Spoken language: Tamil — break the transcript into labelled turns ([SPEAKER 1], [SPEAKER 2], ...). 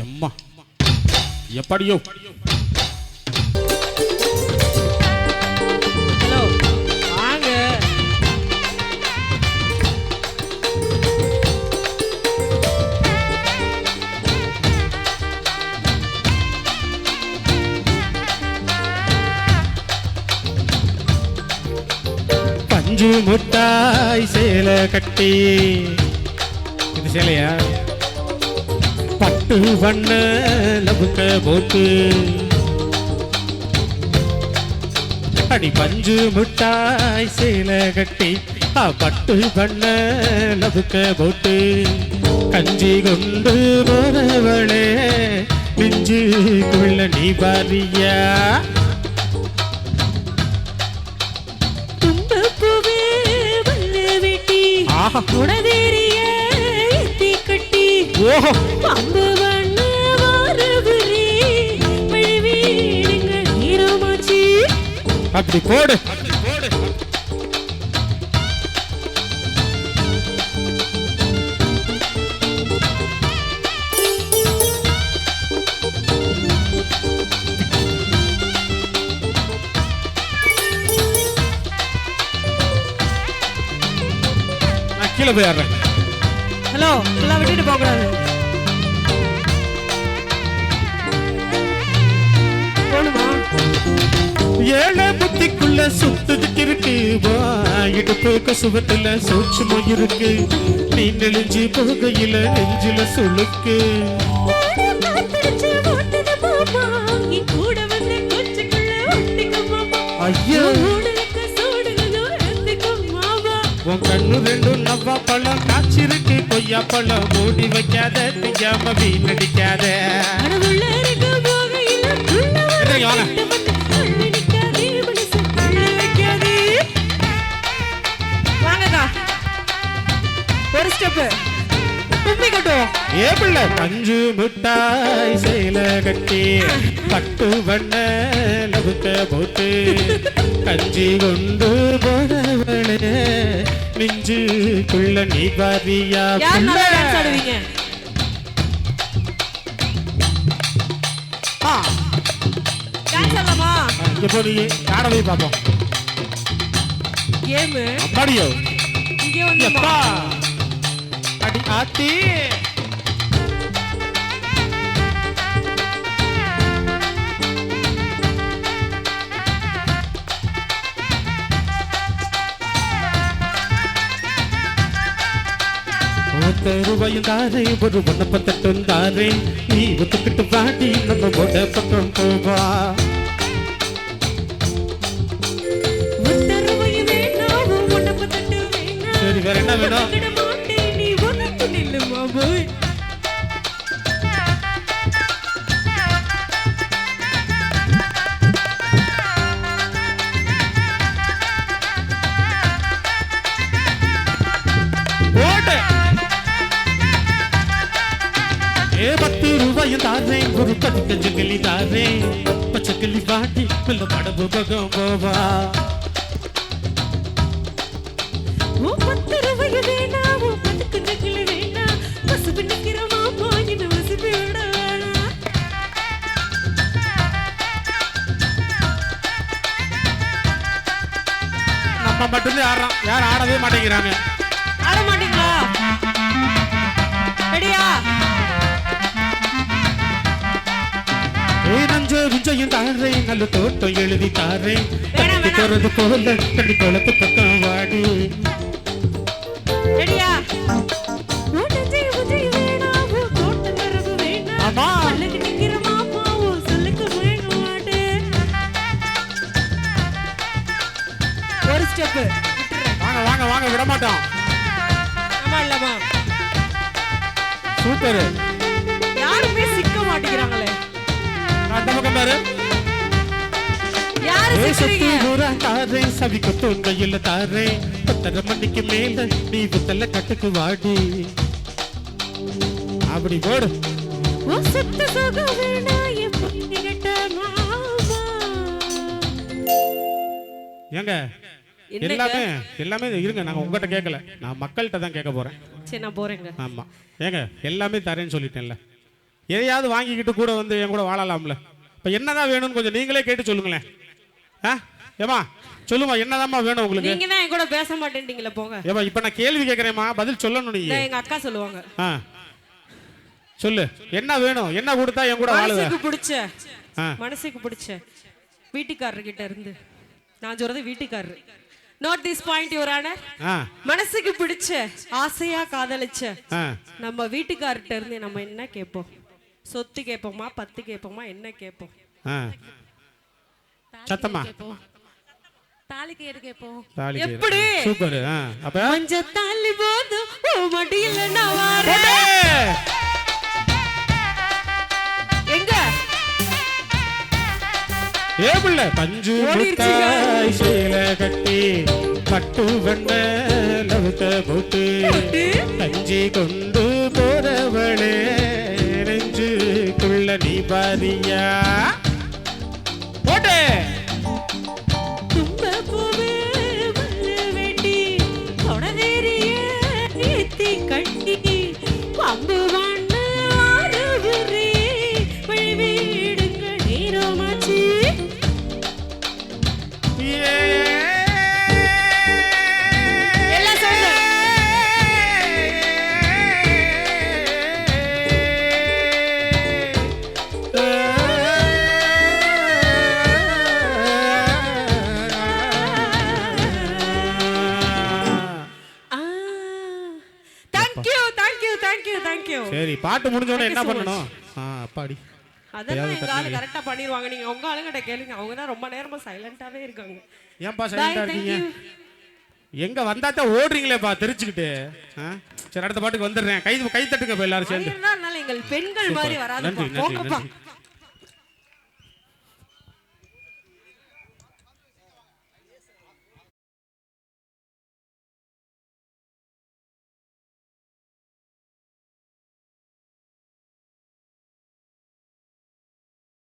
[SPEAKER 1] எம்மா எப்படியோ
[SPEAKER 2] ஹலோ வாங்க.
[SPEAKER 1] பஞ்சு முட்டாய் சேலை கட்டி இது சேலையா பட்டு வண்ண லபுக்க போட்டு அடி பஞ்சு முட்டாய் சேலை கட்டி பட்டு வண்ண லபுக்க போட்டு கஞ்சி கொண்டு போறவளே நெஞ்சுக்குள்ள நீ பாரியா
[SPEAKER 2] உடதேறிய கட்டி பம்பு வண்ண வாரவரே மழைவீடுங்க நீரமாச்சி
[SPEAKER 1] அப்படி போடு கீழே போயிடுறேன்.
[SPEAKER 2] ஹலோ எல்லாம் விட்டுட்டு போக கூடாது.
[SPEAKER 1] ஏழை புத்திக்குள்ள சுத்துதுக்கு இருக்கு இடுப்பு கசுவத்துல சூட்சுமம் இருக்கு நீ நெளிஞ்சு போகையில நெஞ்சில சுளுக்கு ஐயோ உன் கண்ணு ரெண்டும் நவ்வா பழம் காய்ச்சிருக்கு கொய்யா பழம் மூடி வைக்காத திங்காம வீணடிக்காத
[SPEAKER 2] ஒரு ஸ்டெப் கும்பி கட்டுவோம்.
[SPEAKER 1] ஏ பிள்ளை பஞ்சு முட்டாய் சேலை கட்டி பட்டு வண்ண லபுக்க போட்டு கஞ்சி கொண்டு போனவளே நெஞ்சுக்குள்ள நீ பாரியா இங்க போய் ஆடவே பார்ப்போம். அப்பாடியோ எப்பா அடி ஆத்தி ரூபாயும் தாரே ஒரு விண்ணப்பத்தட்டும் தாரே நீ ஒத்துக்கிட்டு வாடி நம்ம போட பக்கம் போவா சரி வேற என்ன வேணும் பத்து ரூபாயும் தாரேன் ஒரு பதிக்கஞ்சு கிளி தாரேன் பச்சை கிளி வாட்டி மெல்ல படவு பகம் போவா
[SPEAKER 2] 10 ரூபாய் வேணா 10 கொஞ்சம் கிளி வேணா பசுப்பு நிக்கிறமா போயின வசுப்பு விடவானா
[SPEAKER 1] நம்ம மட்டும்தான் ஆடுறோம் யாரும் ஆடவே மாட்டேங்கிறாங்க.
[SPEAKER 2] ஆட மாட்டீங்களா? ரெடியா?
[SPEAKER 1] நஞ்சையும் தாரேன் நல்ல தோட்டம் எழுதி தாரேன் கட்டி போறது போல கட்டி குளத்து பக்கம் வாடி.
[SPEAKER 2] ரெடியா? தோட்டம் தரவு வேணா பல்லக்கு நிக்கிற மாமா சொல்லுக்கு வேணும் மாட்டே. ஒரு ஸ்டெப்
[SPEAKER 1] வாங்க வாங்க வாங்க விட மாட்டோம்.
[SPEAKER 2] ஆமா இல்லமா
[SPEAKER 1] சூப்பர்.
[SPEAKER 2] யாருமே சிக்க மாட்டேங்கிறாங்களே.
[SPEAKER 1] அந்த பக்கம் பாரு.
[SPEAKER 2] யாரு சிக்கிறீங்க?
[SPEAKER 1] தாரேன் சவி கொத்தோன் கையில தாரேன் 10:30 மணிக்கு மேல நீ புத்தல கட்டுக்கு வாடி. அப்படி போடு.
[SPEAKER 2] ஓ சத்த சோக வேணா எப்படி கட்ட மாமா.
[SPEAKER 1] ஏங்க எல்லாமே இருங்க, நாங்க உங்ககிட்ட கேட்கல, நான் மக்கள்கிட்ட தான் கேட்க போறேன்.
[SPEAKER 2] சரி நான் போறேங்க.
[SPEAKER 1] ஆமா ஏங்க எல்லாமே தரேன்னு சொல்லிட்டேன்ல, எதையாவது வாங்கிக்கிட்டு கூட வந்து என் கூட வாழலாம்ல. இப்போ என்னதான் வேணும்னு கொஞ்சம் நீங்களே கேட்டு சொல்லுங்களேன். ஏமா சொல்லுமா, என்னதாம்மா வேணும் உங்களுக்கு?
[SPEAKER 2] நீங்க தான் என் கூட பேச மாட்டேன்றீங்களே போங்க.
[SPEAKER 1] ஏமா இப்போ நான் கேள்வி கேட்குறேம்மா, பதில் சொல்லணும். நீங்க
[SPEAKER 2] எங்க அக்கா சொல்லுவாங்க.
[SPEAKER 1] சொல்லு, என்ன வேணும், என்ன கொடுத்தா என் கூட வாழுவேன்?
[SPEAKER 2] மனசுக்கு பிடிச்ச வீட்டுக்காரர்கிட்ட இருந்து, நான் சொல்றது வீட்டுக்காரர், note this point your honour. மனசுக்கு பிடிச்ச ஆசையா காதலிச்ச நம்ம வீட்டுக்காரர்கிட்ட இருந்து நம்ம என்ன கேட்போம்? சொத்து கேட்போமா, பத்து கேட்போமா, என்ன கேட்போம்?
[SPEAKER 1] சத்தமா
[SPEAKER 2] தாலி கேடு கேட்போம்.
[SPEAKER 1] எப்படி? சூப்பர். அப்ப
[SPEAKER 2] மஞ்ச தாலி போதும் ஓ மடியில நான் வரேன். எங்க
[SPEAKER 1] ஏபிள்ள பஞ்சு முட்டாய் சேல கட்டி பட்டு வெண்ண லவுத்த போட்டு கஞ்சி கொண்டு போறவளே நெஞ்சுக்குள்ள நீ பாரியா போட்டே
[SPEAKER 2] கட்டி பம்பு வாண்ண ஆறுகிறே வழிவிடுங்க நீரோமாச்சி. எல்லாம் சொல்லு.
[SPEAKER 1] சரி, பாட்டு முடிஞ்சோட என்ன பண்ணணும்? அப்பாடி
[SPEAKER 2] அதெல்லாம் எங்க ஆளு கரெக்டா பண்ணிடுவாங்க. நீங்க உங்க ஆளுங்கிட்ட கேளுங்க, அவங்க தான் ரொம்ப நேரமா சைலண்டாவே இருக்காங்க.
[SPEAKER 1] ஏன்பா சைலண்டா இருக்கீங்க? எங்க வந்தாத்தான் ஓடுறீங்களேப்பா தெரிச்சுக்கிட்டு. சரி, அடுத்த பாட்டுக்கு வந்துடுறேன். கை தட்டுங்க எல்லாரும் சேர்ந்து.
[SPEAKER 2] எங்கள் பெண்கள் மாதிரி வராது.